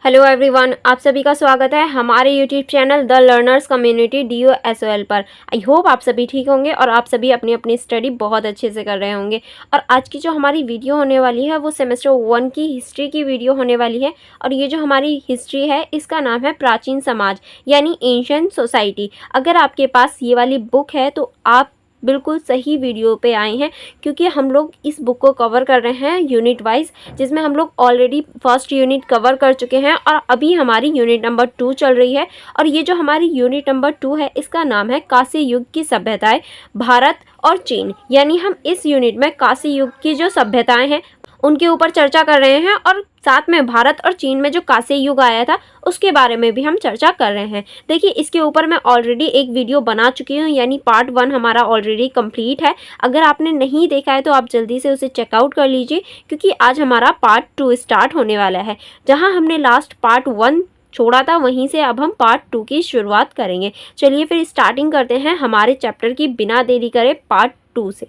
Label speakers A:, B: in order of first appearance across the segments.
A: Hello everyone, आप सभी का स्वागत है हमारे YouTube channel the learners community DOSOL पर। आई होप आप सभी ठीक होंगे और आप सभी अपनी अपनी स्टडी बहुत अच्छे से कर रहे होंगे। और आज की जो हमारी वीडियो होने वाली है वो सेमेस्टर 1 की हिस्ट्री की वीडियो होने वाली है। और ये जो हमारी हिस्ट्री है इसका नाम है प्राचीन समाज यानी एंशिएंट सोसाइटी। अगर आपके पास ये वाली बुक है तो आप बिल्कुल सही वीडियो पे आए हैं, क्योंकि हम लोग इस बुक को कवर कर रहे हैं यूनिट वाइज, जिसमें हम लोग ऑलरेडी फर्स्ट यूनिट कवर कर चुके हैं और अभी हमारी यूनिट नंबर 2 चल रही है। और ये जो हमारी यूनिट नंबर 2 है इसका नाम है कांस्य युग की सभ्यताएं, भारत और चीन। यानी हम इस यूनिट में कांस्य युग की जो सभ्यताएं हैं उनके ऊपर चर्चा कर रहे हैं और साथ में भारत और चीन में जो कांस्य युग आया था उसके बारे में भी हम चर्चा कर रहे हैं। देखिए, इसके ऊपर मैं ऑलरेडी एक वीडियो बना चुकी हूँ, यानी पार्ट 1 हमारा ऑलरेडी कंप्लीट है। अगर आपने नहीं देखा है तो आप जल्दी से उसे चेकआउट कर लीजिए, क्योंकि आज हमारा पार्ट 2 स्टार्ट होने वाला है। जहाँ हमने लास्ट पार्ट 1 छोड़ा था वहीं से अब हम पार्ट 2 की शुरुआत करेंगे। चलिए फिर स्टार्टिंग करते हैं हमारे चैप्टर की, बिना देरी करे पार्ट 2 से।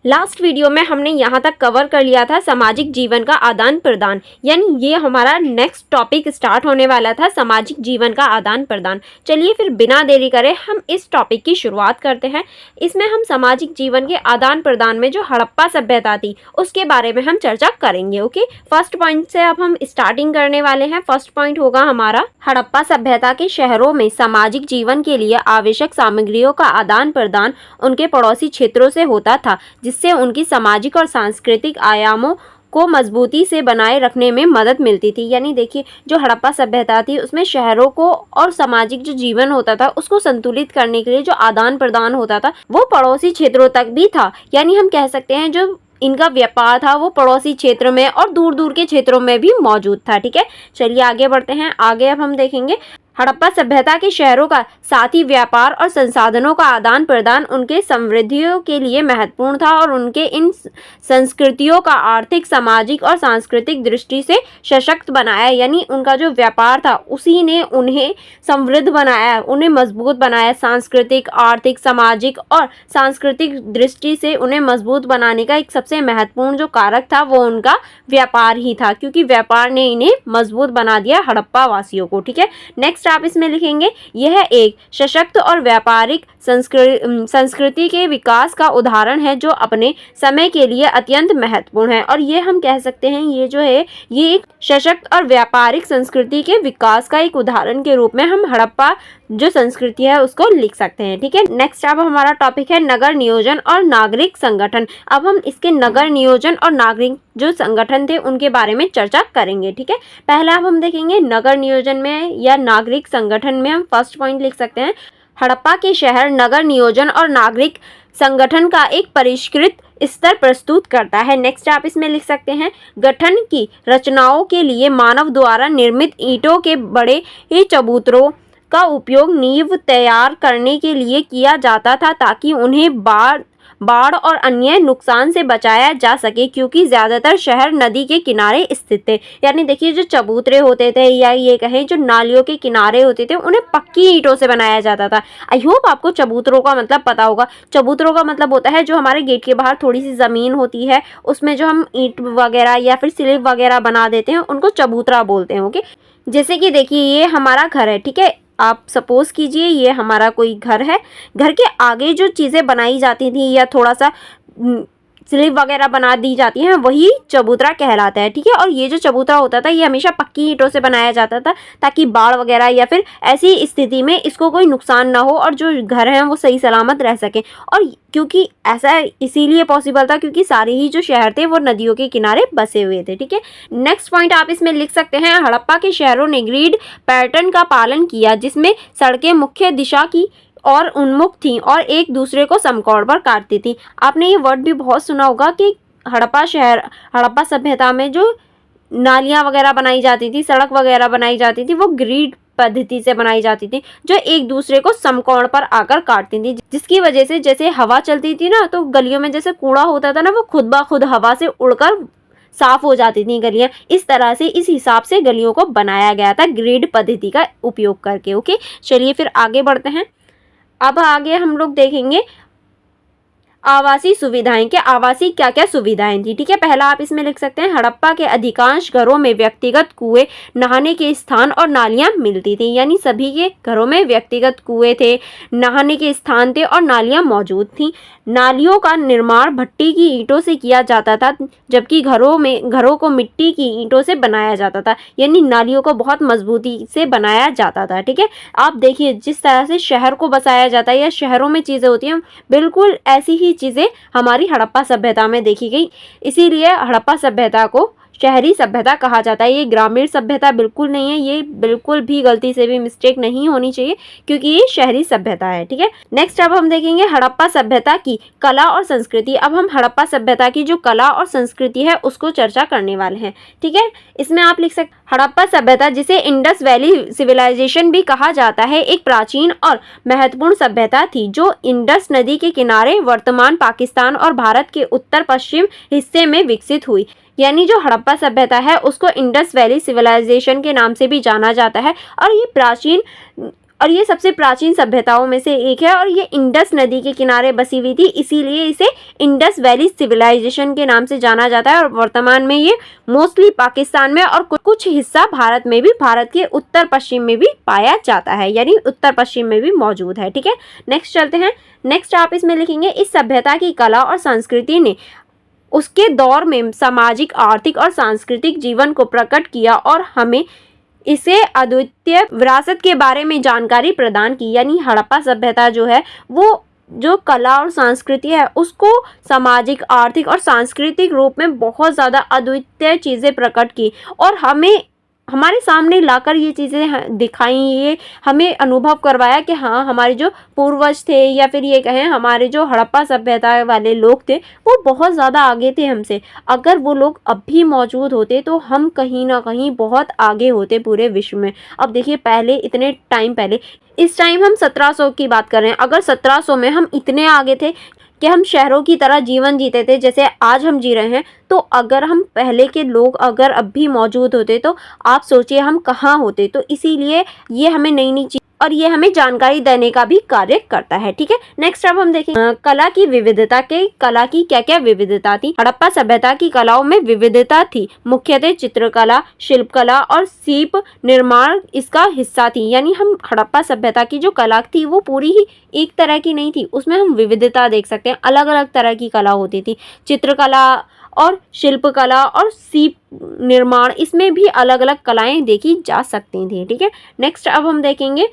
A: लास्ट वीडियो में हमने यहाँ तक कवर कर लिया था सामाजिक जीवन का आदान प्रदान, यानी ये हमारा नेक्स्ट टॉपिक स्टार्ट होने वाला था, सामाजिक जीवन का आदान प्रदान। चलिए फिर बिना देरी करे हम इस टॉपिक की शुरुआत करते हैं। इसमें हम सामाजिक जीवन के आदान प्रदान में जो हड़प्पा सभ्यता थी उसके बारे में हम चर्चा करेंगे। ओके, फर्स्ट पॉइंट से अब हम स्टार्टिंग करने वाले हैं। फर्स्ट पॉइंट होगा हमारा, हड़प्पा सभ्यता के शहरों में सामाजिक जीवन के लिए आवश्यक सामग्रियों का आदान प्रदान उनके पड़ोसी क्षेत्रों से होता था, जिससे उनकी सामाजिक और सांस्कृतिक आयामों को मजबूती से बनाए रखने में मदद मिलती थी। यानी देखिए, जो हड़प्पा सभ्यता थी उसमें शहरों को और सामाजिक जो जीवन होता था उसको संतुलित करने के लिए जो आदान प्रदान होता था वो पड़ोसी क्षेत्रों तक भी था। यानी हम कह सकते हैं जो इनका व्यापार था वो पड़ोसी क्षेत्र में और दूर दूर के क्षेत्रों में भी मौजूद था। ठीक है, चलिए आगे बढ़ते हैं। आगे अब हम देखेंगे हड़प्पा सभ्यता के शहरों का साथ ही व्यापार और संसाधनों का आदान प्रदान उनके समृद्धियों के लिए महत्वपूर्ण था और उनके इन संस्कृतियों का आर्थिक, सामाजिक और सांस्कृतिक दृष्टि से सशक्त बनाया। यानी उनका जो व्यापार था उसी ने उन्हें समृद्ध बनाया, उन्हें मजबूत बनाया। सांस्कृतिक, आर्थिक, सामाजिक और सांस्कृतिक दृष्टि से उन्हें मजबूत बनाने का एक सबसे महत्वपूर्ण जो कारक था वो उनका व्यापार ही था, क्योंकि व्यापार ने इन्हें मजबूत बना दिया हड़प्पा वासियों को। ठीक है, नेक्स्ट आप इसमें लिखेंगे, यह एक सशक्त और व्यापारिक संस्कृति के विकास का उदाहरण है जो अपने समय के लिए अत्यंत महत्वपूर्ण है। और ये हम कह सकते हैं ये जो है ये एक सशक्त और व्यापारिक संस्कृति के विकास का एक उदाहरण के रूप में हम हड़प्पा जो संस्कृति है उसको लिख सकते हैं। ठीक है, नेक्स्ट अब हमारा टॉपिक है नगर नियोजन और नागरिक संगठन। अब हम इसके नगर नियोजन और नागरिक जो संगठन थे उनके बारे में चर्चा करेंगे। ठीक है, पहला अब हम देखेंगे नगर नियोजन में या नागरिक संगठन में हम फर्स्ट पॉइंट लिख सकते हैं, हड़प्पा के शहर नगर नियोजन और नागरिक संगठन का एक परिष्कृत स्तर प्रस्तुत करता है। नेक्स्ट आप इसमें लिख सकते हैं, गठन की रचनाओं के लिए मानव द्वारा निर्मित ईंटों के बड़े ही चबूतरों का उपयोग नींव तैयार करने के लिए किया जाता था, ताकि उन्हें बाढ़ और अन्य नुकसान से बचाया जा सके, क्योंकि ज़्यादातर शहर नदी के किनारे स्थित थे। यानी देखिए, जो चबूतरे होते थे या ये कहें जो नालियों के किनारे होते थे उन्हें पक्की ईंटों से बनाया जाता था। आई होप आपको चबूतरों का मतलब पता होगा। चबूतरों का मतलब होता है जो हमारे गेट के बाहर थोड़ी सी ज़मीन होती है उसमें जो हम ईंट वगैरह या फिर स्लिप वगैरह बना देते हैं उनको चबूतरा बोलते हैं। ओके, जैसे कि देखिए ये हमारा घर है। ठीक है, आप सपोज कीजिए ये हमारा कोई घर है, घर के आगे जो चीज़ें बनाई जाती थी या थोड़ा सा स्लिप वगैरह बना दी जाती हैं वही चबूतरा कहलाता है। ठीक है, और ये जो चबूतरा होता था ये हमेशा पक्की ईंटों से बनाया जाता था, ताकि बाढ़ वगैरह या फिर ऐसी स्थिति में इसको कोई नुकसान ना हो और जो घर हैं वो सही सलामत रह सकें। और क्योंकि ऐसा इसीलिए पॉसिबल था क्योंकि सारे ही जो शहर थे वो नदियों के किनारे बसे हुए थे। ठीक है, नेक्स्ट पॉइंट आप इसमें लिख सकते हैं, हड़प्पा के शहरों ने ग्रिड पैटर्न का पालन किया, जिसमें सड़कें मुख्य दिशा की और उन्मुख थी और एक दूसरे को समकोण पर काटती थी। आपने ये वर्ड भी बहुत सुना होगा कि हड़प्पा सभ्यता में जो नालियाँ वगैरह बनाई जाती थी, सड़क वगैरह बनाई जाती थी, वो ग्रिड पद्धति से बनाई जाती थी जो एक दूसरे को समकोण पर आकर काटती थी, जिसकी वजह से जैसे हवा चलती थी ना तो गलियों में जैसे कूड़ा होता था ना वो खुद ब खुद हवा से उड़कर साफ हो जाती थी गलियां। इस तरह से इस हिसाब से गलियों को बनाया गया था ग्रिड पद्धति का उपयोग करके। ओके, चलिए फिर आगे बढ़ते हैं। अब आगे हम लोग देखेंगे आवासीय सुविधाएं कि आवासीय क्या क्या सुविधाएं थी। ठीक है, पहला आप इसमें लिख सकते हैं, हड़प्पा के अधिकांश घरों में व्यक्तिगत कुएं, नहाने के स्थान और नालियां मिलती थी। यानी सभी के घरों में व्यक्तिगत कुएं थे, नहाने के स्थान थे और नालियां मौजूद थी। नालियों का निर्माण भट्टी की ईंटों से किया जाता था, जबकि घरों को मिट्टी की ईंटों से बनाया जाता था। यानी नालियों को बहुत मजबूती से बनाया जाता था। ठीक है, आप देखिए जिस तरह से शहर को बसाया जाता है या शहरों में चीज़ें होती हैं, बिल्कुल ऐसी ही चीज़ें हमारी हड़प्पा सभ्यता में देखी गई। इसीलिए हड़प्पा सभ्यता को शहरी सभ्यता कहा जाता है। ये ग्रामीण सभ्यता बिल्कुल नहीं है, ये बिल्कुल भी गलती से भी मिस्टेक नहीं होनी चाहिए, क्योंकि ये शहरी सभ्यता है। ठीक है, नेक्स्ट अब हम देखेंगे हड़प्पा सभ्यता की कला और संस्कृति। अब हम हड़प्पा सभ्यता की जो कला और संस्कृति है उसको चर्चा करने वाले हैं। ठीक है, इसमें आप लिख सकते हड़प्पा सभ्यता, जिसे इंडस वैली सिविलाइजेशन भी कहा जाता है, एक प्राचीन और महत्वपूर्ण सभ्यता थी जो इंडस नदी के किनारे वर्तमान पाकिस्तान और भारत के उत्तर पश्चिम हिस्से में विकसित हुई। यानी जो हड़प्पा सभ्यता है उसको इंडस वैली सिविलाइजेशन के नाम से भी जाना जाता है, और ये सबसे प्राचीन सभ्यताओं में से एक है, और ये इंडस नदी के किनारे बसी हुई थी, इसीलिए इसे इंडस वैली सिविलाइजेशन के नाम से जाना जाता है। और वर्तमान में ये मोस्टली पाकिस्तान में और कुछ हिस्सा भारत में भी, भारत के उत्तर पश्चिम में भी पाया जाता है, यानी उत्तर पश्चिम में भी मौजूद है। ठीक है, नेक्स्ट चलते हैं। नेक्स्ट आप इसमें लिखेंगे इस सभ्यता की कला और संस्कृति ने उसके दौर में सामाजिक, आर्थिक और सांस्कृतिक जीवन को प्रकट किया और हमें इसे अद्वितीय विरासत के बारे में जानकारी प्रदान की। यानी हड़प्पा सभ्यता जो है वो जो कला और संस्कृति है उसको सामाजिक, आर्थिक और सांस्कृतिक रूप में बहुत ज़्यादा अद्वितीय चीज़ें प्रकट की और हमें हमारे सामने लाकर ये चीज़ें दिखाई, ये हमें अनुभव करवाया कि हाँ, हमारे जो पूर्वज थे या फिर ये कहें हमारे जो हड़प्पा सभ्यता वाले लोग थे वो बहुत ज़्यादा आगे थे हमसे। अगर वो लोग अब भी मौजूद होते तो हम कहीं ना कहीं बहुत आगे होते पूरे विश्व में। अब देखिए पहले, इतने टाइम पहले, इस टाइम हम 1700 की बात कर रहे हैं, अगर 1700 में हम इतने आगे थे कि हम शहरों की तरह जीवन जीते थे जैसे आज हम जी रहे हैं, तो अगर हम पहले के लोग अगर अब भी मौजूद होते तो आप सोचिए हम कहाँ होते। तो इसीलिए ये हमें नई नई चीज़ और ये हमें जानकारी देने का भी कार्य करता है। ठीक है, नेक्स्ट अब हम देखेंगे कला की विविधता के कला की क्या क्या विविधता थी। हड़प्पा सभ्यता की कलाओं में विविधता थी, मुख्यतः चित्रकला, शिल्पकला और सीप निर्माण इसका हिस्सा थी। यानी हम हड़प्पा सभ्यता की जो कला थी वो पूरी ही एक तरह की नहीं थी, उसमें हम विविधता देख सकते हैं, अलग अलग तरह की कला होती थी। चित्रकला और शिल्पकला और सीप निर्माण, इसमें भी अलग अलग कलाएं देखी जा सकती थी। ठीक है, नेक्स्ट अब हम देखेंगे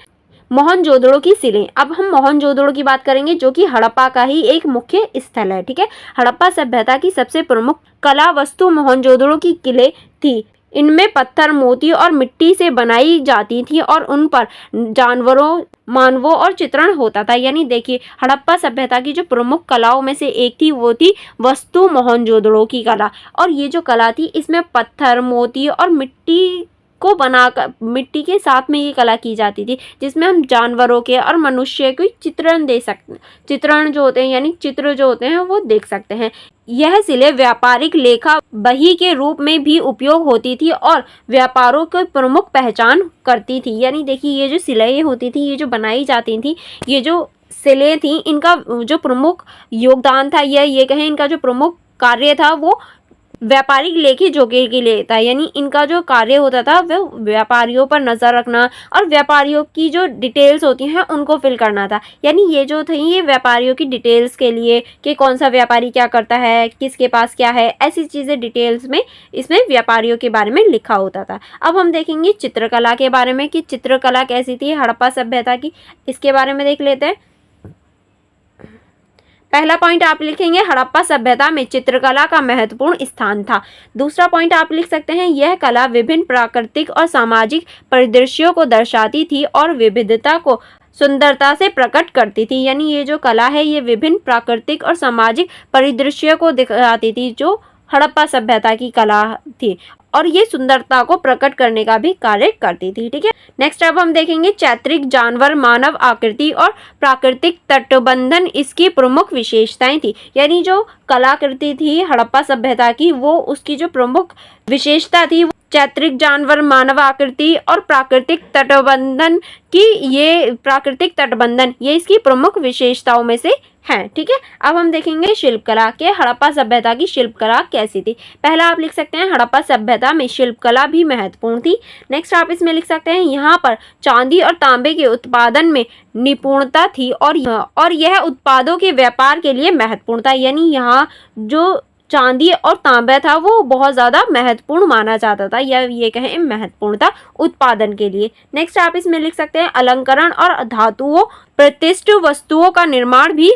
A: मोहनजोदड़ो की सिलें। अब हम मोहनजोदड़ो की बात करेंगे जो कि हड़प्पा का ही एक मुख्य स्थल है। ठीक है, हड़प्पा सभ्यता की सबसे प्रमुख कला वस्तु मोहनजोदड़ो की किले थी। इनमें पत्थर, मोती और मिट्टी से बनाई जाती थी और उन पर जानवरों, मानवों और चित्रण होता था। यानी देखिए हड़प्पा सभ्यता की जो प्रमुख कलाओं में से एक थी वो थी वस्तु मोहनजोदड़ो की कला। और ये जो कला थी इसमें पत्थर, मोती और मिट्टी को बनाकर, मिट्टी के साथ में ये कला की जाती थी, जिसमें हम जानवरों के और मनुष्य के चित्रण दे सकते हैं, चित्रण जो होते हैं यानी चित्र जो होते हैं वो देख सकते हैं। यह सिले व्यापारिक लेखा बही के रूप में भी उपयोग होती थी और व्यापारों की प्रमुख पहचान करती थी। यानी देखिए ये जो सिलाइयाँ होती थी, ये जो बनाई जाती थी, ये जो सिलें थी, इनका जो प्रमुख योगदान था या ये कहें इनका जो प्रमुख कार्य था वो व्यापारिक लेखी जोखे के लिए था। यानी इनका जो कार्य होता था वह व्यापारियों पर नज़र रखना और व्यापारियों की जो डिटेल्स होती हैं उनको फिल करना था। यानी ये जो थी ये व्यापारियों की डिटेल्स के लिए कि कौन सा व्यापारी क्या करता है, किसके पास क्या है, ऐसी चीज़ें डिटेल्स में इसमें व्यापारियों के बारे में लिखा होता था। अब हम देखेंगे चित्रकला के बारे में कि चित्रकला कैसी थी हड़प्पा सभ्यता की, इसके बारे में देख लेते हैं। पहला पॉइंट आप लिखेंगे हड़प्पा सभ्यता में चित्रकला का महत्वपूर्ण स्थान था। दूसरा पॉइंट आप लिख सकते हैं यह कला विभिन्न प्राकृतिक और सामाजिक परिदृश्यों को दर्शाती थी और विविधता को सुंदरता से प्रकट करती थी। यानी ये जो कला है ये विभिन्न प्राकृतिक और सामाजिक परिदृश्यों को दिखाती थी जो हड़प्पा सभ्यता की कला थी और ये सुंदरता को प्रकट करने का भी कार्य करती थी। ठीक है, नेक्स्ट अब हम देखेंगे चारित्रिक जानवर, मानव आकृति और प्राकृतिक तटबंधन इसकी प्रमुख विशेषताएं थी। यानी जो कलाकृति थी हड़प्पा सभ्यता की, वो उसकी जो प्रमुख विशेषता थी वो चारित्रिक जानवर, मानव आकृति और प्राकृतिक तटबंधन की, ये प्राकृतिक तटबंधन ये इसकी प्रमुख विशेषताओं में से है। ठीक है, अब हम देखेंगे शिल्पकला के हड़प्पा सभ्यता की शिल्पकला कैसी थी। पहला आप लिख सकते हैं हड़प्पा सभ्यता में शिल्पकला भी महत्वपूर्ण थी। नेक्स्ट आप इसमें लिख सकते हैं यहाँ पर चांदी और तांबे के उत्पादन में निपुणता थी और यह उत्पादों के व्यापार के लिए महत्वपूर्ण था। यानी यहाँ जो चांदी और तांबा था वो बहुत ज़्यादा महत्वपूर्ण माना जाता था, या ये कहें महत्वपूर्ण था उत्पादन के लिए। नेक्स्ट आप इसमें लिख सकते हैं अलंकरण और धातुओं प्रतिष्ठित वस्तुओं का निर्माण भी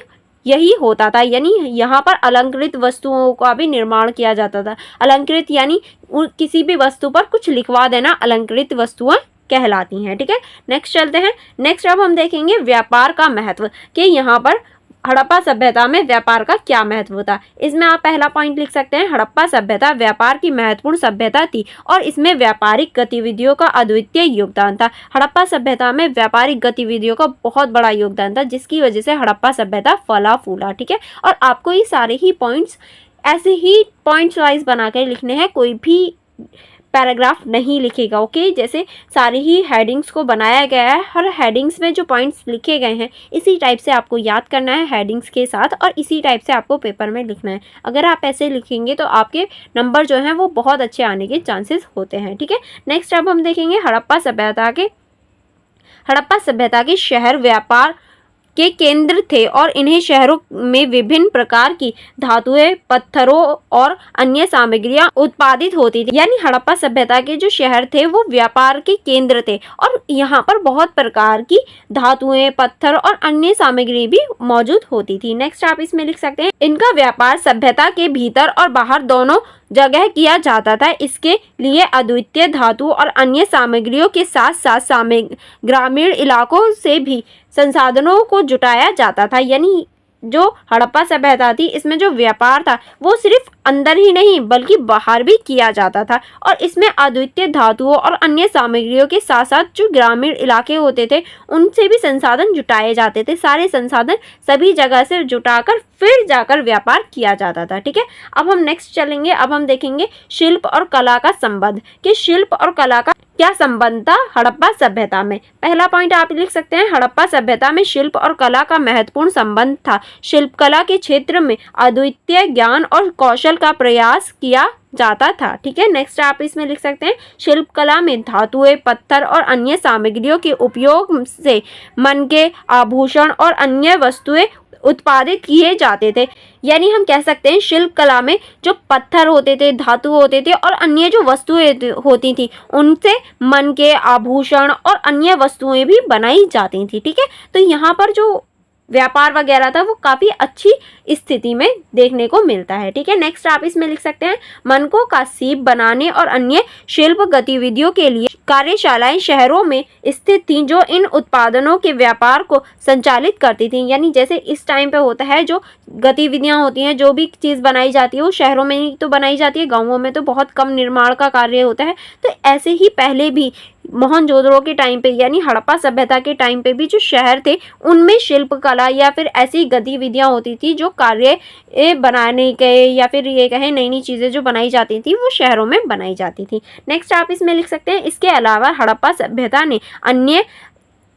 A: यही होता था। यानी यहाँ पर अलंकृत वस्तुओं का भी निर्माण किया जाता था। अलंकृत यानी किसी भी वस्तु पर कुछ लिखवा देना अलंकृत वस्तुएं कहलाती हैं। ठीक है, नेक्स्ट चलते हैं। नेक्स्ट अब हम देखेंगे व्यापार का महत्व कि यहाँ पर हड़प्पा सभ्यता में व्यापार का क्या महत्व था। इसमें आप पहला पॉइंट लिख सकते हैं हड़प्पा सभ्यता व्यापार की महत्वपूर्ण सभ्यता थी और इसमें व्यापारिक गतिविधियों का अद्वितीय योगदान था। हड़प्पा सभ्यता में व्यापारिक गतिविधियों का बहुत बड़ा योगदान था, जिसकी वजह से हड़प्पा सभ्यता फला फूला। ठीक है, और आपको ये सारे ही पॉइंट्स ऐसे ही पॉइंट्स वाइज बना कर लिखने हैं, कोई भी पैराग्राफ नहीं लिखेगा। ओके, जैसे सारी ही हेडिंग्स को बनाया गया है, हर हेडिंग्स में जो पॉइंट्स लिखे गए हैं इसी टाइप से आपको याद करना है हेडिंग्स के साथ, और इसी टाइप से आपको पेपर में लिखना है। अगर आप ऐसे लिखेंगे तो आपके नंबर जो हैं वो बहुत अच्छे आने के चांसेस होते हैं। ठीक है, नेक्स्ट अब हम देखेंगे हड़प्पा सभ्यता के शहर व्यापार के केंद्र थे और इन्हें शहरों में विभिन्न प्रकार की धातुएं, पत्थरों और अन्य सामग्रियां उत्पादित होती थी। यानी हड़प्पा सभ्यता के जो शहर थे वो व्यापार के केंद्र थे और यहाँ पर बहुत प्रकार की धातुएं, पत्थर और अन्य सामग्री भी मौजूद होती थी। नेक्स्ट आप इसमें लिख सकते हैं इनका व्यापार सभ्यता के भीतर और बाहर दोनों जगह किया जाता था। इसके लिए अद्वितीय धातु और अन्य सामग्रियों के साथ साथ ग्रामीण इलाकों से भी संसाधनों को जुटाया जाता था। यानी जो हड़प्पा सभ्यता थी इसमें जो व्यापार था वो सिर्फ अंदर ही नहीं बल्कि बाहर भी किया जाता था और इसमें अद्वितीय धातुओं और अन्य सामग्रियों के साथ साथ जो ग्रामीण इलाके होते थे उनसे भी संसाधन जुटाए जाते थे। सारे संसाधन सभी जगह से जुटाकर फिर जाकर व्यापार किया जाता था। ठीक है, अब हम नेक्स्ट चलेंगे। अब हम देखेंगे शिल्प और कला का संबंध कि शिल्प और कला का क्या संबंध था हड़प्पा सभ्यता में। पहला पॉइंट आप लिख सकते हैं हड़प्पा सभ्यता में शिल्प और कला का महत्वपूर्ण संबंध था। शिल्पकला के क्षेत्र में अद्वितीय ज्ञान और कौशल का प्रयास किया जाता था। ठीक है, नेक्स्ट आप इसमें लिख सकते हैं शिल्पकला में धातुएं, पत्थर और अन्य सामग्रियों के उपयोग से मन के आभूषण और अन्य वस्तुएं उत्पादित किए जाते थे। यानी हम कह सकते हैं शिल्प कला में जो पत्थर होते थे, धातु होते थे और अन्य जो वस्तुएं होती थी उनसे मन के आभूषण और अन्य वस्तुएं भी बनाई जाती थी। ठीक है, तो यहाँ पर जो व्यापार वगैरह था वो काफ़ी अच्छी स्थिति में देखने को मिलता है। ठीक है, नेक्स्ट आप इसमें लिख सकते हैं मनकों का सीप बनाने और अन्य शिल्प गतिविधियों के लिए कार्यशालाएं शहरों में स्थित थीं जो इन उत्पादनों के व्यापार को संचालित करती थीं। यानी जैसे इस टाइम पे होता है जो गतिविधियां होती हैं, जो भी चीज़ बनाई जाती है वो शहरों में ही तो बनाई जाती है, गाँवों में तो बहुत कम निर्माण का कार्य होता है। तो ऐसे ही पहले भी मोहनजोदड़ो के टाइम पे यानी हड़प्पा सभ्यता के टाइम पे भी जो शहर थे उनमें शिल्पकला या फिर ऐसी गतिविधियां होती थी जो कार्य बनाने के या फिर ये कहें नई नई चीज़ें जो बनाई जाती थी वो शहरों में बनाई जाती थी। नेक्स्ट आप इसमें लिख सकते हैं इसके अलावा हड़प्पा सभ्यता ने अन्य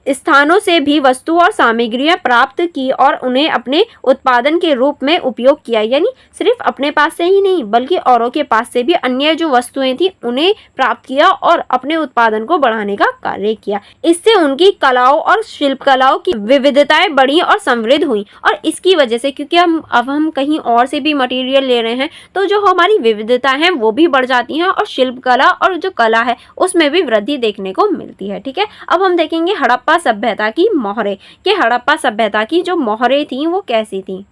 A: स्थानों से भी वस्तु और सामग्रियां प्राप्त की और उन्हें अपने उत्पादन के रूप में उपयोग किया। यानी सिर्फ अपने पास से ही नहीं बल्कि औरों के पास से भी अन्य जो वस्तुएं थी उन्हें प्राप्त किया और अपने उत्पादन को बढ़ाने का कार्य किया। इससे उनकी कलाओं और शिल्पकलाओं की विविधताएं बढ़ी और समृद्ध हुई और इसकी वजह से क्योंकि हम कहीं और से भी मटेरियल ले रहे हैं तो जो हमारी विविधता है वो भी बढ़ जाती हैं और शिल्पकला और जो कला है उसमें भी वृद्धि देखने को मिलती है। ठीक है, अब हम देखेंगे हड़प्पा सभ्यता की मोहरें कि हड़प्पा सभ्यता की जो मोहरें थी वो कैसी थी।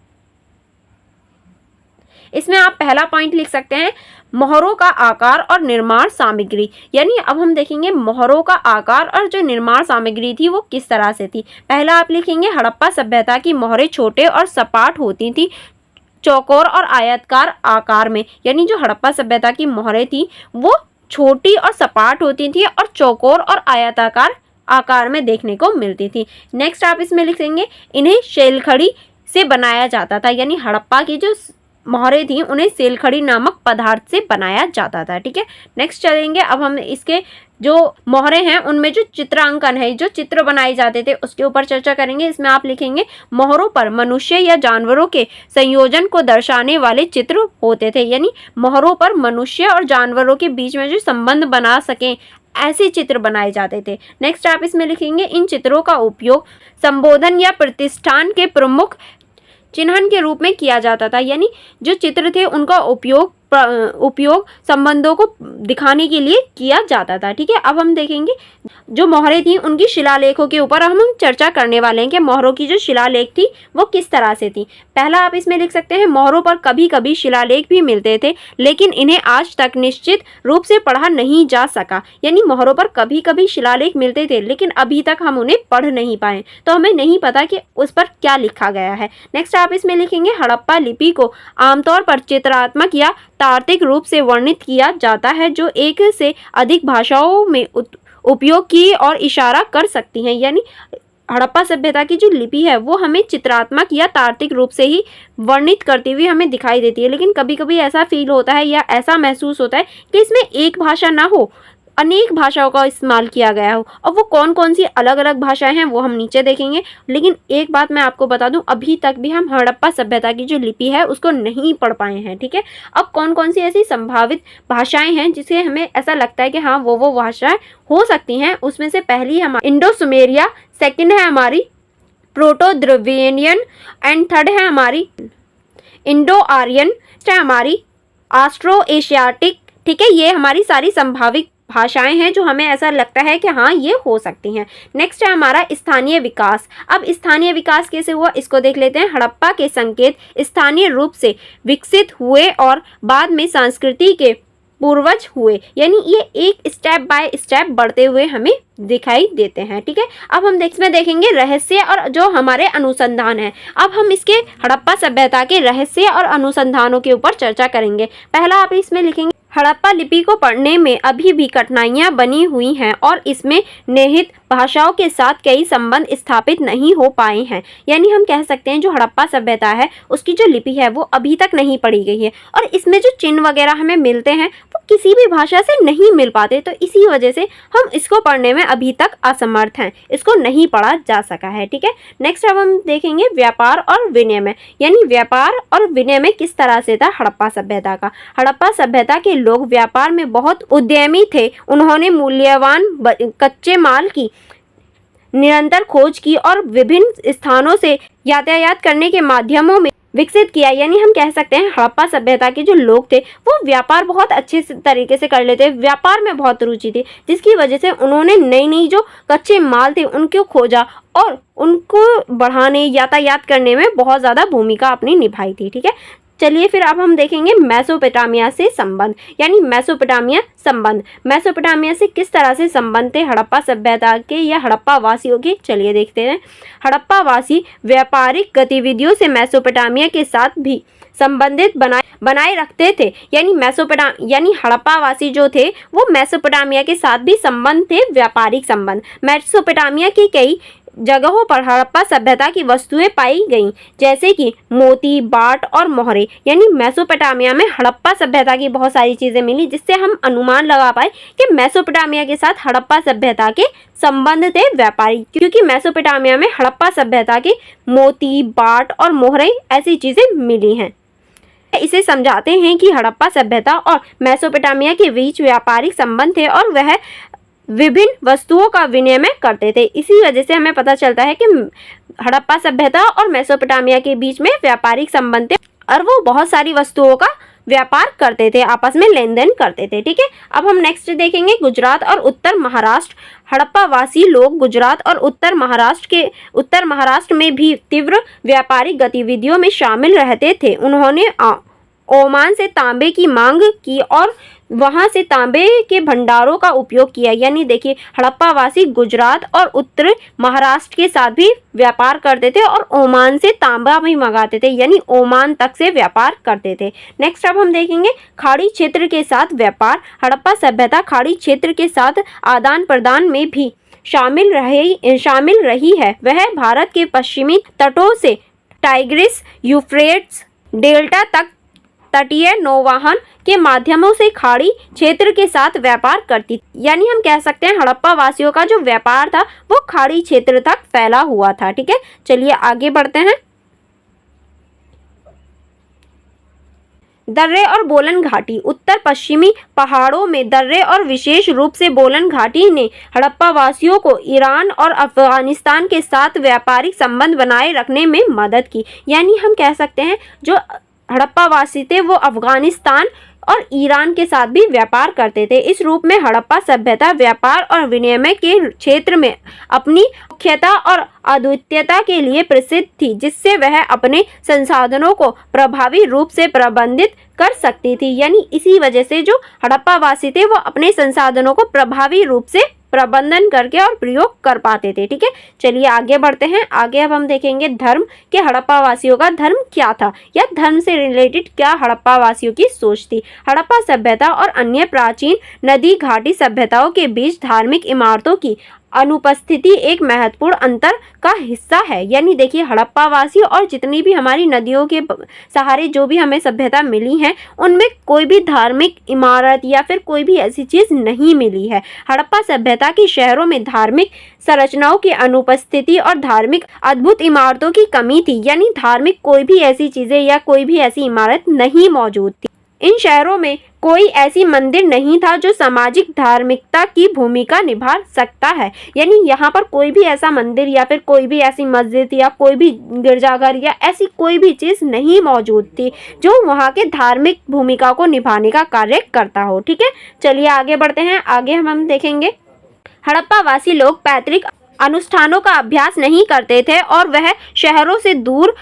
A: इसमें आप पहला पॉइंट लिख सकते हैं मोहरों का आकार और निर्माण सामग्री। यानी अब हम देखेंगे मोहरों का आकार और जो निर्माण सामग्री थी वो किस तरह से थी। पहला आप लिखेंगे हड़प्पा सभ्यता की मोहरें छोटे और सपाट होती थी चौकोर और आयताकार आकार में, यानी जो हड़प्पा सभ्यता की मोहरें थी वो छोटी और सपाट होती थी और चौकोर और आयताकार आकार में देखने को मिलती थी। नेक्स्ट आप इसमें लिखेंगे इन्हें शैलखड़ी से बनाया जाता था, यानी हड़प्पा की जो मोहरें थी उन्हें शैलखड़ी नामक पदार्थ से बनाया जाता था। ठीक है, नेक्स्ट चलेंगे। अब हम इसके जो मोहरें हैं उनमें जो चित्रांकन है, जो चित्र बनाए जाते थे उसके ऊपर चर्चा करेंगे। इसमें आप लिखेंगे मोहरों पर मनुष्य या जानवरों के संयोजन को दर्शाने वाले चित्र होते थे, यानी मोहरों पर मनुष्य और जानवरों के बीच में जो संबंध बना सकें ऐसे चित्र बनाए जाते थे। नेक्स्ट आप इसमें लिखेंगे इन चित्रों का उपयोग संबोधन या प्रतिष्ठान के प्रमुख चिन्हन के रूप में किया जाता था, यानी जो चित्र थे उनका उपयोग संबंधों को दिखाने के लिए किया जाता था। ठीक है, अब हम देखेंगे जो मोहरें थी उनकी शिलालेखों के ऊपर हम चर्चा करने वाले हैं कि मोहरों की जो शिलालेख थी वो किस तरह से थी। पहला आप इसमें लिख सकते हैं मोहरों पर कभी कभी शिलालेख भी मिलते थे, लेकिन इन्हें आज तक निश्चित रूप से पढ़ा नहीं जा सका, यानी मोहरों पर कभी कभी शिलालेख मिलते थे लेकिन अभी तक हम उन्हें पढ़ नहीं पाए, तो हमें नहीं पता कि उस पर क्या लिखा गया है। नेक्स्ट आप इसमें लिखेंगे हड़प्पा लिपि को आमतौर पर चित्रात्मक या तार्किक रूप से वर्णित किया जाता है जो एक से अधिक भाषाओं में उपयोग की और इशारा कर सकती हैं, यानी हड़प्पा सभ्यता की जो लिपि है वो हमें चित्रात्मक या तार्किक रूप से ही वर्णित करती हुई हमें दिखाई देती है, लेकिन कभी कभी ऐसा फील होता है या ऐसा महसूस होता है कि इसमें एक भाषा ना हो, अनेक भाषाओं का इस्तेमाल किया गया हो। और वो कौन कौन सी अलग अलग भाषाएं हैं वो हम नीचे देखेंगे, लेकिन एक बात मैं आपको बता दूं, अभी तक भी हम हड़प्पा सभ्यता की जो लिपि है उसको नहीं पढ़ पाए हैं। ठीक है, अब कौन कौन सी ऐसी संभावित भाषाएं हैं जिसे हमें ऐसा लगता है कि हाँ वो भाषाएं हो सकती हैं, उसमें से पहली हमारी इंडो सुमेरिया, सेकेंड है हमारी प्रोटो द्रविडियन एंड थर्ड है हमारी इंडो आर्यन, है हमारी ऑस्ट्रो एशियाटिक। ठीक है, ये हमारी सारी संभावित भाषाएं हैं जो हमें ऐसा लगता है कि हाँ ये हो सकती हैं। नेक्स्ट है हमारा स्थानीय विकास। अब स्थानीय विकास कैसे हुआ इसको देख लेते हैं। हड़प्पा के संकेत स्थानीय रूप से विकसित हुए और बाद में संस्कृति के पूर्वज हुए, यानी ये एक स्टेप बाय स्टेप बढ़ते हुए हमें दिखाई देते हैं। ठीक है, अब हम इसमें देखेंगे रहस्य और जो हमारे अनुसंधान है। अब हम इसके हड़प्पा सभ्यता के रहस्य और अनुसंधानों के ऊपर चर्चा करेंगे। पहला आप इसमें लिखेंगे हड़प्पा लिपि को पढ़ने में अभी भी कठिनाइयां बनी हुई हैं और इसमें निहित भाषाओं के साथ कई संबंध स्थापित नहीं हो पाए हैं, यानी हम कह सकते हैं जो हड़प्पा सभ्यता है उसकी जो लिपि है वो अभी तक नहीं पढ़ी गई है और इसमें जो चिन्ह वगैरह हमें मिलते हैं वो किसी भी भाषा से नहीं मिल पाते, तो इसी वजह से हम इसको पढ़ने में अभी तक असमर्थ हैं, इसको नहीं पढ़ा जा सका है। ठीक है, नेक्स्ट अब हम देखेंगे व्यापार और विनिमय, यानी व्यापार और विनिमय किस तरह से था हड़प्पा सभ्यता का। हड़प्पा सभ्यता के लोग व्यापार में बहुत उद्यमी थे, उन्होंने मूल्यवान कच्चे माल की निरंतर खोज की और विभिन्न स्थानों से यातायात करने के माध्यमों में विकसित किया, यानी हम कह सकते हैं हड़प्पा सभ्यता के जो लोग थे वो व्यापार बहुत अच्छे तरीके से कर लेते, व्यापार में बहुत रुचि थी, जिसकी वजह से उन्होंने नई नई जो कच्चे माल थे उनको खोजा और उनको बढ़ाने यातायात करने में बहुत ज़्यादा भूमिका अपनी निभाई थी। ठीक है, चलिए फिर अब हम देखेंगे मेसोपोटामिया से संबंध, यानी मेसोपोटामिया संबंध। मेसोपोटामिया से किस तरह से संबंध थे हड़प्पा सभ्यता के या हड़प्पा वासियों के, चलिए देखते हैं। हड़प्पा वासी व्यापारिक गतिविधियों से मेसोपोटामिया के साथ भी संबंधित बनाए रखते थे, यानी हड़प्पा वासी जो थे वो मेसोपोटामिया के साथ भी संबंध थे, व्यापारिक संबंध। मेसोपोटामिया की कई जगहों पर हड़प्पा सभ्यता की वस्तुएं पाई गईं, जैसे कि मोती, बाट और मोहरे, यानी मेसोपोटामिया में हड़प्पा सभ्यता की बहुत सारी चीज़ें मिली, जिससे हम अनुमान लगा पाए कि मेसोपोटामिया के साथ हड़प्पा सभ्यता के संबंध थे व्यापारिक, क्योंकि मेसोपोटामिया में हड़प्पा सभ्यता के मोती, बाट और मोहरे ऐसी चीज़ें मिली हैं। इसे समझाते हैं कि हड़प्पा सभ्यता और मेसोपोटामिया के बीच व्यापारिक संबंध थे और वह विभिन्न वस्तुओं का विनिमय करते थे। इसी वजह से हमें पता चलता है कि हड़प्पा सभ्यता और मेसोपोटामिया के बीच में व्यापारिक संबंध थे और वो बहुत सारी वस्तुओं का व्यापार करते थे, आपस में लेन देन करते थे। ठीक है, अब हम नेक्स्ट देखेंगे गुजरात और उत्तर महाराष्ट्र। हड़प्पा वासी लोग गुजरात और उत्तर महाराष्ट्र में भी तीव्र व्यापारिक गतिविधियों में शामिल रहते थे। ओमान से तांबे की मांग की और वहां से तांबे के भंडारों का उपयोग किया। यानी देखिए हड़प्पावासी गुजरात और उत्तर महाराष्ट्र के साथ भी व्यापार करते थे और ओमान से तांबा भी मंगाते थे, यानी ओमान तक से व्यापार करते थे। नेक्स्ट अब हम देखेंगे खाड़ी क्षेत्र के साथ व्यापार। हड़प्पा सभ्यता खाड़ी क्षेत्र के साथ आदान प्रदान में भी शामिल रही है। वह भारत के पश्चिमी तटों से टाइग्रिस यूफ्रेट्स डेल्टा तक तटीय नौवहन के माध्यमों से खाड़ी क्षेत्र के साथ व्यापार करती। यानी हम कह सकते हैं हड़प्पा वासियों का जो व्यापार था वो खाड़ी क्षेत्र तक फैला हुआ था। ठीक है, चलिए आगे बढ़ते हैं। दर्रे और बोलन घाटी। उत्तर पश्चिमी पहाड़ों में दर्रे और विशेष रूप से बोलन घाटी ने हड़प्पा वासियों को ईरान और अफगानिस्तान के साथ व्यापारिक संबंध बनाए रखने में मदद की। यानी हम कह सकते हैं जो हड़प्पा वासी थे वो अफगानिस्तान और ईरान के साथ भी व्यापार करते थे। इस रूप में हड़प्पा सभ्यता व्यापार और विनिमय के क्षेत्र में अपनी मुख्यता और अद्वितीयता के लिए प्रसिद्ध थी, जिससे वह अपने संसाधनों को प्रभावी रूप से प्रबंधित कर सकती थी। यानी इसी वजह से जो हड़प्पा वासी थे वो अपने संसाधनों को प्रभावी रूप से प्रबंधन करके और प्रयोग कर पाते थे। ठीक है, चलिए आगे बढ़ते हैं। आगे अब हम देखेंगे धर्म के हड़प्पा वासियों का धर्म क्या था या धर्म से रिलेटेड क्या हड़प्पा वासियों की सोच थी। हड़प्पा सभ्यता और अन्य प्राचीन नदी घाटी सभ्यताओं के बीच धार्मिक इमारतों की अनुपस्थिति एक महत्वपूर्ण अंतर का हिस्सा है। यानी देखिए हड़प्पा वासी और जितनी भी हमारी नदियों के सहारे जो भी हमें सभ्यता मिली है उनमें कोई भी धार्मिक इमारत या फिर कोई भी ऐसी चीज़ नहीं मिली है। हड़प्पा सभ्यता के शहरों में धार्मिक संरचनाओं की अनुपस्थिति और धार्मिक अद्भुत इमारतों की कमी थी। यानी धार्मिक कोई भी ऐसी चीज़ें या कोई भी ऐसी इमारत नहीं मौजूद थी। इन शहरों में कोई ऐसी मंदिर नहीं था जो सामाजिक धार्मिकता की भूमिका निभा सकता है। यानी यहाँ पर कोई भी ऐसा मंदिर या फिर कोई भी ऐसी मस्जिद या कोई भी गिरजाघर या ऐसी कोई भी चीज़ नहीं मौजूद थी जो वहाँ के धार्मिक भूमिका को निभाने का कार्य करता हो। ठीक है, चलिए आगे बढ़ते हैं। आगे हम देखेंगे हड़प्पा वासी लोग पैतृक अनुष्ठानों का अभ्यास नहीं करते थे और वह शहरों से दूर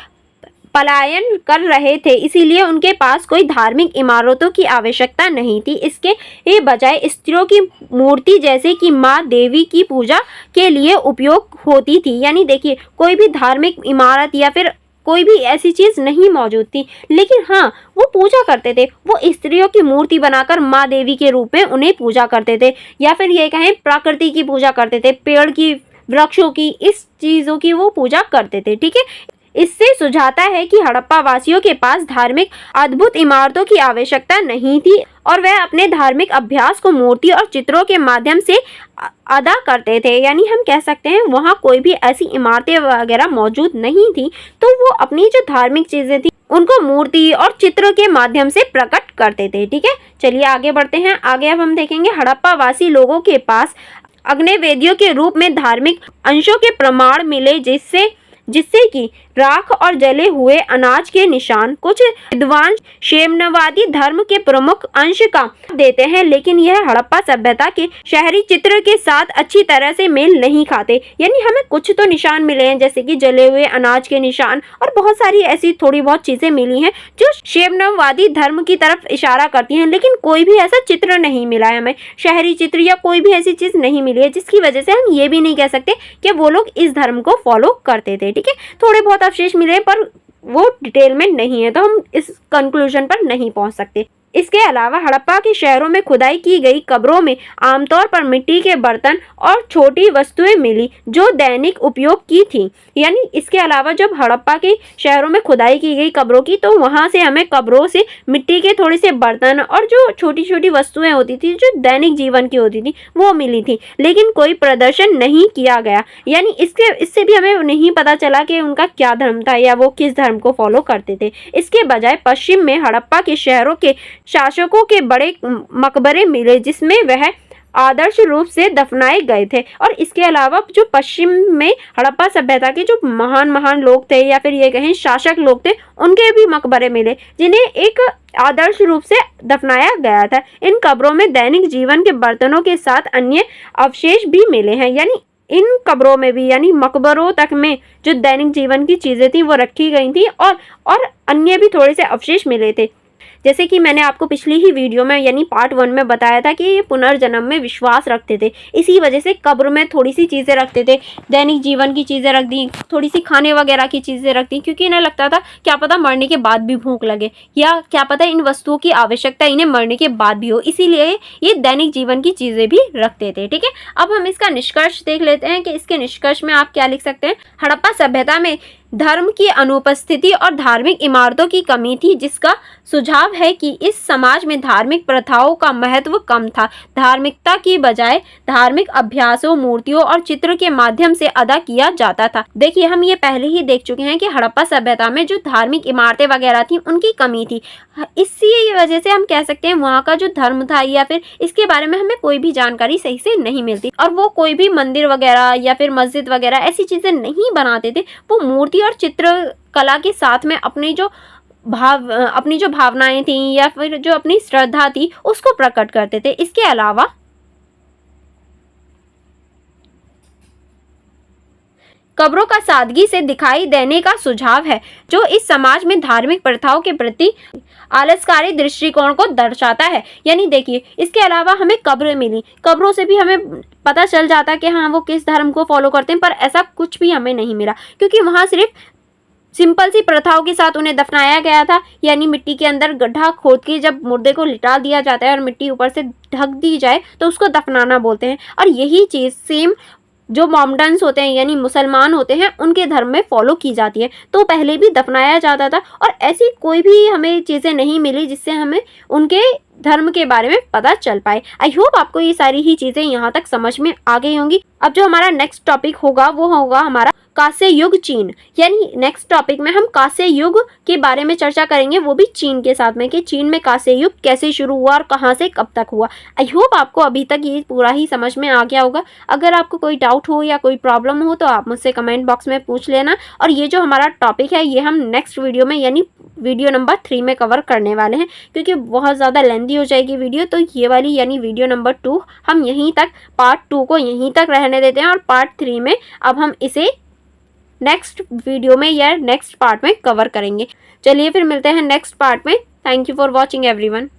A: पलायन कर रहे थे, इसीलिए उनके पास कोई धार्मिक इमारतों की आवश्यकता नहीं थी। इसके बजाय स्त्रियों की मूर्ति जैसे कि माँ देवी की पूजा के लिए उपयोग होती थी। यानी देखिए कोई भी धार्मिक इमारत या फिर कोई भी ऐसी चीज़ नहीं मौजूद थी, लेकिन हाँ वो पूजा करते थे। वो स्त्रियों की मूर्ति बनाकर माँ देवी के रूप में उन्हें पूजा करते थे, या फिर ये कहें प्रकृति की पूजा करते थे, पेड़ की, वृक्षों की, इस चीज़ों की वो पूजा करते थे। ठीक है, इससे सुझाता है कि हड़प्पा वासियों के पास धार्मिक अद्भुत इमारतों की आवश्यकता नहीं थी और वह अपने धार्मिक अभ्यास को मूर्ति और चित्रों के माध्यम से अदा करते थे। यानी हम कह सकते हैं वहाँ कोई भी ऐसी इमारतें वगैरह मौजूद नहीं थी, तो वो अपनी जो धार्मिक चीज़ें थी उनको मूर्ति और चित्र के माध्यम से प्रकट करते थे। ठीक है, चलिए आगे बढ़ते हैं। आगे अब हम देखेंगे हड़प्पा वासी लोगों के पास अग्निवेदियों के रूप में धार्मिक अंशों के प्रमाण मिले, जिससे कि राख और जले हुए अनाज के निशान। कुछ विद्वान शैववादी धर्म के प्रमुख अंश का देते हैं, लेकिन यह हड़प्पा सभ्यता के शहरी चित्र के साथ अच्छी तरह से मेल नहीं खाते। यानी हमें कुछ तो निशान मिले हैं जैसे कि जले हुए अनाज के निशान और बहुत सारी ऐसी थोड़ी बहुत चीजें मिली हैं जो शैववादी धर्म की तरफ इशारा करती हैं, लेकिन कोई भी ऐसा चित्र नहीं मिला है हमें, शहरी चित्र या कोई भी ऐसी चीज नहीं मिली है जिसकी वजह से हम ये भी नहीं कह सकते कि वो लोग इस धर्म को फॉलो करते थे। ठीक है, थोड़े बहुत अवशेष मिले पर वो डिटेल में नहीं है, तो हम इस कंक्लूजन पर नहीं पहुंच सकते। इसके अलावा हड़प्पा के शहरों में खुदाई की गई कब्रों में आमतौर पर मिट्टी के बर्तन और छोटी वस्तुएं मिली जो दैनिक उपयोग की थी। यानी इसके अलावा जब हड़प्पा के शहरों में खुदाई की गई कब्रों की, तो वहां से हमें कब्रों से मिट्टी के थोड़े से बर्तन और जो छोटी छोटी वस्तुएं होती थी जो दैनिक जीवन की होती थी वो मिली थी, लेकिन कोई प्रदर्शन नहीं किया गया। यानी इससे भी हमें नहीं पता चला कि उनका क्या धर्म था या वो किस धर्म को फॉलो करते थे। इसके बजाय पश्चिम में हड़प्पा के शहरों के शासकों के बड़े मकबरे मिले जिसमें वह आदर्श रूप से दफनाए गए थे। और इसके अलावा जो पश्चिम में हड़प्पा सभ्यता के जो महान लोग थे या फिर ये कहें शासक लोग थे, उनके भी मकबरे मिले जिन्हें एक आदर्श रूप से दफनाया गया था। इन कब्रों में दैनिक जीवन के बर्तनों के साथ अन्य अवशेष भी मिले हैं। यानी इन कब्रों में भी, यानी मकबरों तक में जो दैनिक जीवन की चीजें थी वो रखी गई थी और अन्य भी थोड़े से अवशेष मिले थे। जैसे कि मैंने आपको पिछली ही वीडियो में यानी पार्ट 1 में बताया था कि ये पुनर्जन्म में विश्वास रखते थे, इसी वजह से कब्र में थोड़ी सी चीज़ें रखते थे, दैनिक जीवन की चीज़ें रख दी, थोड़ी सी खाने वगैरह की चीज़ें रख दी, क्योंकि इन्हें लगता था क्या पता मरने के बाद भी भूख लगे, या क्या पता इन वस्तुओं की आवश्यकता इन्हें मरने के बाद भी हो, इसीलिए ये दैनिक जीवन की चीज़ें भी रखते थे। ठीक है, अब हम इसका निष्कर्ष देख लेते हैं कि इसके निष्कर्ष में आप क्या लिख सकते हैं। हड़प्पा सभ्यता में धर्म की अनुपस्थिति और धार्मिक इमारतों की कमी थी, जिसका सुझाव है कि इस समाज में धार्मिक प्रथाओं का महत्व कम था। धार्मिकता की बजाय धार्मिक अभ्यासों, मूर्तियों और चित्र के माध्यम से अदा किया जाता था। देखिए, हम ये पहले ही देख चुके हैं कि हड़प्पा सभ्यता में जो धार्मिक इमारतें वगैरह थी उनकी कमी थी, इसी वजह से हम कह सकते हैं वहाँ का जो धर्म था या फिर इसके बारे में हमें कोई भी जानकारी सही से नहीं मिलती, और वो कोई भी मंदिर वगैरह या फिर मस्जिद वगैरह ऐसी चीज़ें नहीं बनाते थे। वो मूर्ति और चित्रकला के साथ में अपनी जो भावनाएं थी या फिर जो अपनी श्रद्धा थी उसको प्रकट करते थे। इसके अलावा कब्रों का सादगी से दिखाई देने का सुझाव है, जो इस समाज में धार्मिक प्रथाओं के प्रति आलस्यकारी दृष्टिकोण को दर्शाता है। यानी देखिए, इसके अलावा हमें कब्र मिली, कब्रों से भी हमें पता चल जाता कि हाँ वो किस धर्म को फॉलो करते हैं, पर ऐसा कुछ भी हमें नहीं मिला, क्योंकि वहाँ सिर्फ सिंपल सी प्रथाओं के साथ उन्हें दफनाया गया था। यानी मिट्टी के अंदर गड्ढा खोद के जब मुर्दे को लिटा दिया जाता है और मिट्टी ऊपर से ढक दी जाए तो उसको दफनाना बोलते हैं। और यही चीज़ सेम जो मोमडन्स होते हैं यानी मुसलमान होते हैं उनके धर्म में फॉलो की जाती है। तो पहले भी दफनाया जाता था, और ऐसी कोई भी हमें चीज़ें नहीं मिली जिससे हमें उनके धर्म के बारे में पता चल पाए। आई होप आपको ये सारी ही चीज़ें यहाँ तक समझ में आ गई होंगी। अब जो हमारा नेक्स्ट टॉपिक होगा वो होगा हमारा कांस्य युग चीन। यानी नेक्स्ट टॉपिक में हम कांस्य युग के बारे में चर्चा करेंगे, वो भी चीन के साथ में, कि चीन में कांस्य युग कैसे शुरू हुआ और कहाँ से कब तक हुआ। आई होप आपको अभी तक ये पूरा ही समझ में आ गया होगा। अगर आपको कोई डाउट हो या कोई प्रॉब्लम हो तो आप मुझसे कमेंट बॉक्स में पूछ लेना। और ये जो हमारा टॉपिक है ये हम नेक्स्ट वीडियो में यानी वीडियो नंबर 3 में कवर करने वाले हैं, क्योंकि बहुत ज़्यादा लेंथी हो जाएगी वीडियो। तो ये वाली यानी वीडियो नंबर 2 हम यहीं तक, पार्ट 2 को यहीं तक रहने देते हैं, और पार्ट 3 में अब हम इसे नेक्स्ट वीडियो में या नेक्स्ट पार्ट में कवर करेंगे। चलिए फिर मिलते हैं नेक्स्ट पार्ट में। Thank you for watching everyone.